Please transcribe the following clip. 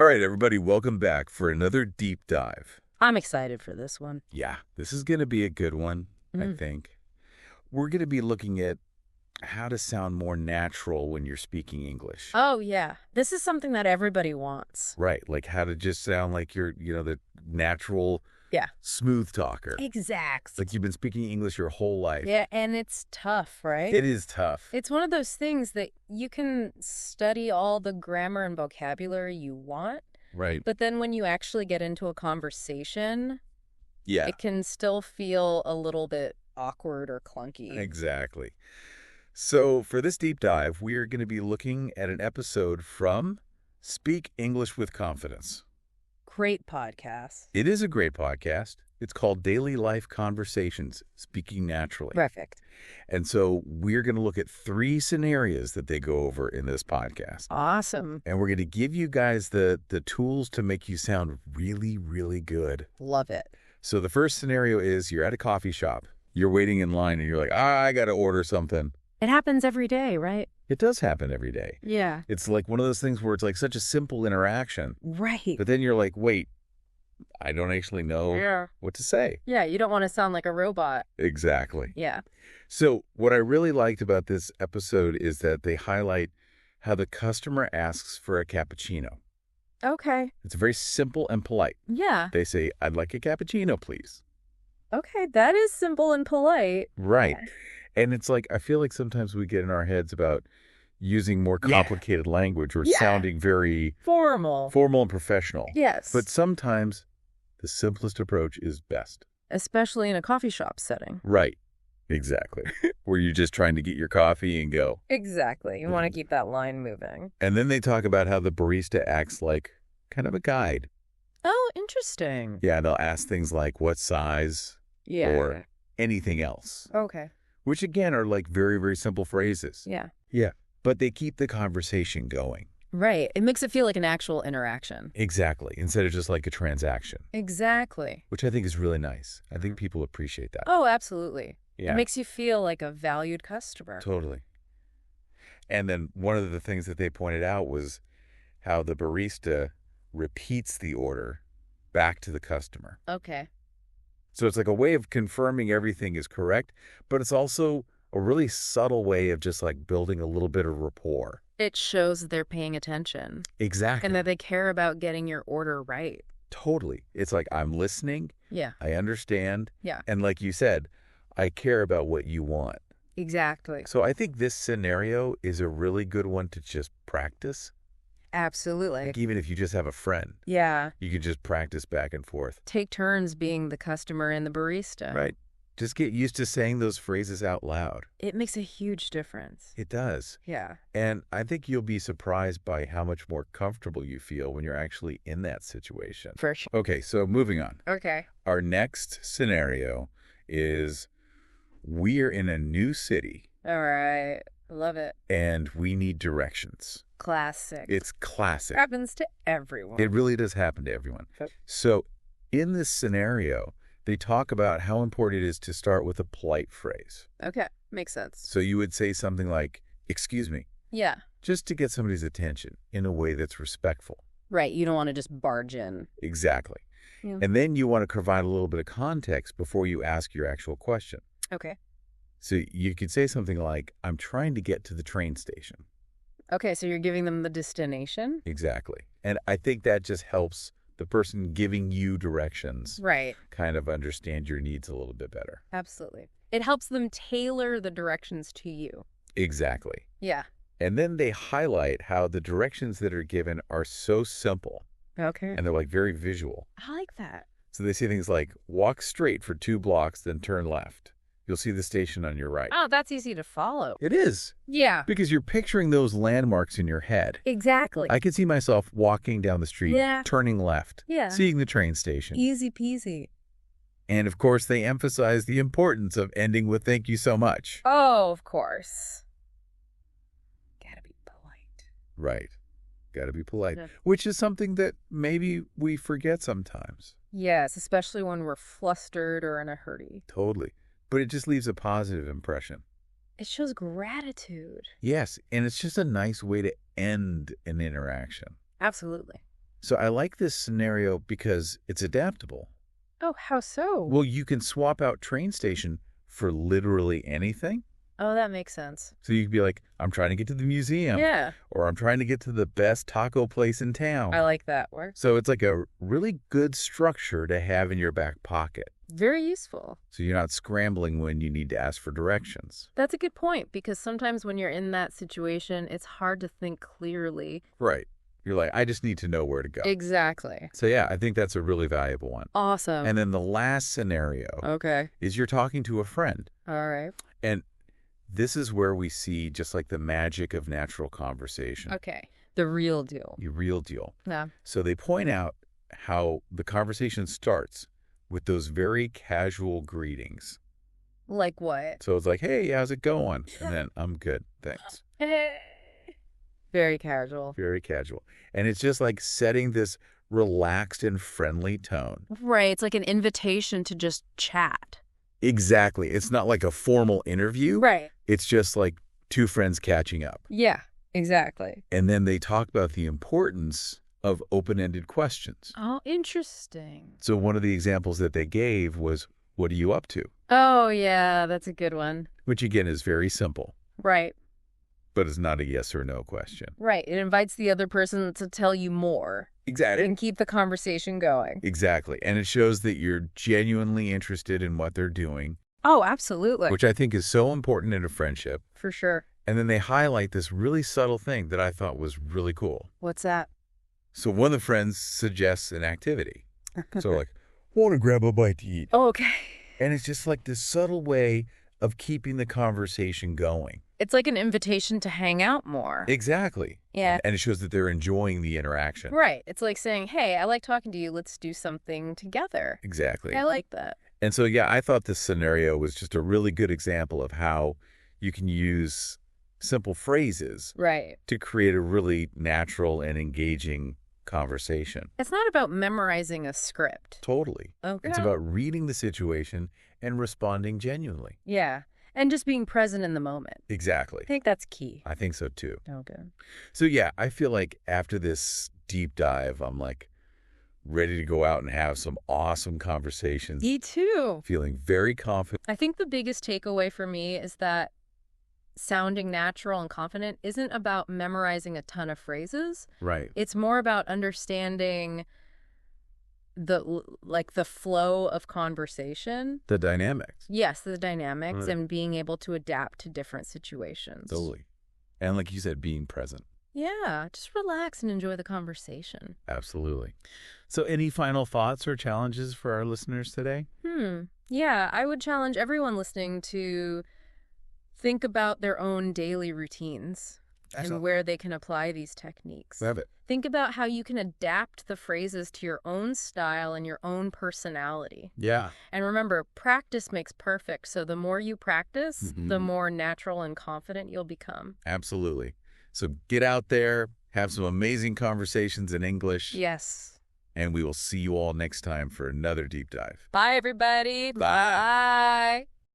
All right, everybody, welcome back for another deep dive. I'm excited for this one. Yeah, this is going to be a good one, I think. We're going to be looking at how to sound more natural when you're speaking English. Oh, yeah. This is something that everybody wants. Right, like how to just sound like you're, the natural, smooth talker. Exact. Like you've been speaking English your whole life. Yeah, and it's tough, right? It is tough. It's one of those things that you can study all the grammar and vocabulary you want. Right. But then when you actually get into a conversation, it can still feel a little bit awkward or clunky. Exactly. So for this deep dive, we are going to be looking at an episode from Speak English with Confidence. Great podcast. It is a great podcast. It's called Daily Life Conversations, Speaking Naturally. Perfect. And so we're going to look at 3 scenarios that they go over in this podcast. Awesome. And we're going to give you guys the tools to make you sound really, really good. Love it. So the first scenario is you're at a coffee shop. You're waiting in line and you're like, I got to order something. It happens every day, right? It does happen every day. Yeah. It's like one of those things where it's like such a simple interaction. Right. But then you're like, wait, I don't actually know what to say. Yeah, you don't want to sound like a robot. Exactly. Yeah. So what I really liked about this episode is that they highlight how the customer asks for a cappuccino. Okay. It's very simple and polite. Yeah. They say, I'd like a cappuccino, please. Okay, that is simple and polite. Right. And it's like, I feel like sometimes we get in our heads about using more complicated language or sounding very formal and professional. Yes. But sometimes the simplest approach is best. Especially in a coffee shop setting. Right. Exactly. Where you're just trying to get your coffee and go. Exactly. You want to keep that line moving. And then they talk about how the barista acts like kind of a guide. Oh, interesting. Yeah, they'll ask things like what size or anything else. Okay. Which, again, are like very, very simple phrases. Yeah. Yeah. But they keep the conversation going. Right. It makes it feel like an actual interaction. Exactly. Instead of just like a transaction. Exactly. Which I think is really nice. I think people appreciate that. Oh, absolutely. Yeah. It makes you feel like a valued customer. Totally. And then one of the things that they pointed out was how the barista repeats the order back to the customer. Okay. So it's like a way of confirming everything is correct, but it's also a really subtle way of just like building a little bit of rapport. It shows that they're paying attention. Exactly. And that they care about getting your order right. Totally. It's like, I'm listening. Yeah. I understand. Yeah. And like you said, I care about what you want. Exactly. So I think this scenario is a really good one to just practice. Absolutely. Like even if you just have a friend. Yeah. You can just practice back and forth. Take turns being the customer and the barista. Right. Just get used to saying those phrases out loud. It makes a huge difference. It does. Yeah. And I think you'll be surprised by how much more comfortable you feel when you're actually in that situation. For sure. Okay, so moving on. Okay. Our next scenario is we're in a new city. All right. Love it. And we need directions. Classic. It's classic. Happens to everyone. It really does happen to everyone. So in this scenario, they talk about how important it is to start with a polite phrase. Okay. Makes sense. So you would say something like, excuse me. Yeah. Just to get somebody's attention in a way that's respectful. Right. You don't want to just barge in. Exactly. Yeah. And then you want to provide a little bit of context before you ask your actual question. Okay. So you could say something like, I'm trying to get to the train station. Okay. So you're giving them the destination? Exactly. And I think that just helps the person giving you directions kind of understand your needs a little bit better. Absolutely. It helps them tailor the directions to you. Exactly. Yeah. And then they highlight how the directions that are given are so simple. Okay. And they're like very visual. I like that. So they say things like, walk straight for 2 blocks, then turn left. You'll see the station on your right. Oh, that's easy to follow. It is. Yeah. Because you're picturing those landmarks in your head. Exactly. I could see myself walking down the street, turning left, Yeah. seeing the train station. Easy peasy. And of course, they emphasize the importance of ending with thank you so much. Oh, of course. Gotta be polite. Right. Gotta be polite. Yeah. Which is something that maybe we forget sometimes. Yes, especially when we're flustered or in a hurry. Totally. But it just leaves a positive impression. It shows gratitude. Yes, and it's just a nice way to end an interaction. Absolutely. So I like this scenario because it's adaptable. Oh, how so? Well, you can swap out train station for literally anything. Oh, that makes sense. So you could be like, I'm trying to get to the museum. Yeah. Or I'm trying to get to the best taco place in town. I like that. Work. So it's like a really good structure to have in your back pocket. Very useful. So you're not scrambling when you need to ask for directions. That's a good point, because sometimes when you're in that situation, it's hard to think clearly. Right. You're like, I just need to know where to go. Exactly. So yeah, I think that's a really valuable one. Awesome. And then the last scenario Okay. is you're talking to a friend. All right. And this is where we see just like the magic of natural conversation. Okay. The real deal. The real deal. Yeah. So they point out how the conversation starts with those very casual greetings. Like what? So it's like, hey, how's it going? And then, I'm good, thanks. Very casual. Very casual. And it's just like setting this relaxed and friendly tone. Right. It's like an invitation to just chat. Exactly. It's not like a formal interview. Right. It's just like two friends catching up. Yeah, exactly. And then they talk about the importance of open-ended questions. Oh, interesting. So one of the examples that they gave was, what are you up to? Oh, yeah, that's a good one. Which, again, is very simple, Right. but it's not a yes or no question. Right. It invites the other person to tell you more Exactly. and keep the conversation going. Exactly. And it shows that you're genuinely interested in what they're doing, Oh, absolutely. which I think is so important in a friendship. For sure. And then they highlight this really subtle thing that I thought was really cool. What's that? So one of the friends suggests an activity. So like, want to grab a bite to eat. Oh, okay. And it's just like this subtle way of keeping the conversation going. It's like an invitation to hang out more. Exactly. Yeah. And it shows that they're enjoying the interaction. Right. It's like saying, hey, I like talking to you. Let's do something together. Exactly. I like that. And so, yeah, I thought this scenario was just a really good example of how you can use simple phrases Right. to create a really natural and engaging conversation. It's not about memorizing a script. Totally. Okay. It's about reading the situation and responding genuinely. Yeah. And just being present in the moment. Exactly. I think that's key. I think so too. Okay. So yeah, I feel like after this deep dive, I'm like ready to go out and have some awesome conversations. Me too. Feeling very confident. I think the biggest takeaway for me is that sounding natural and confident isn't about memorizing a ton of phrases. Right. It's more about understanding the flow of conversation. The dynamics. Yes, the dynamics, Right. and being able to adapt to different situations. Totally. And like you said, being present. Yeah, just relax and enjoy the conversation. Absolutely. So any final thoughts or challenges for our listeners today? Yeah, I would challenge everyone listening to think about their own daily routines Excellent. and where they can apply these techniques. Love it. Think about how you can adapt the phrases to your own style and your own personality. Yeah. And remember, practice makes perfect. So the more you practice, the more natural and confident you'll become. Absolutely. So get out there, have some amazing conversations in English. Yes. And we will see you all next time for another deep dive. Bye, everybody. Bye. Bye.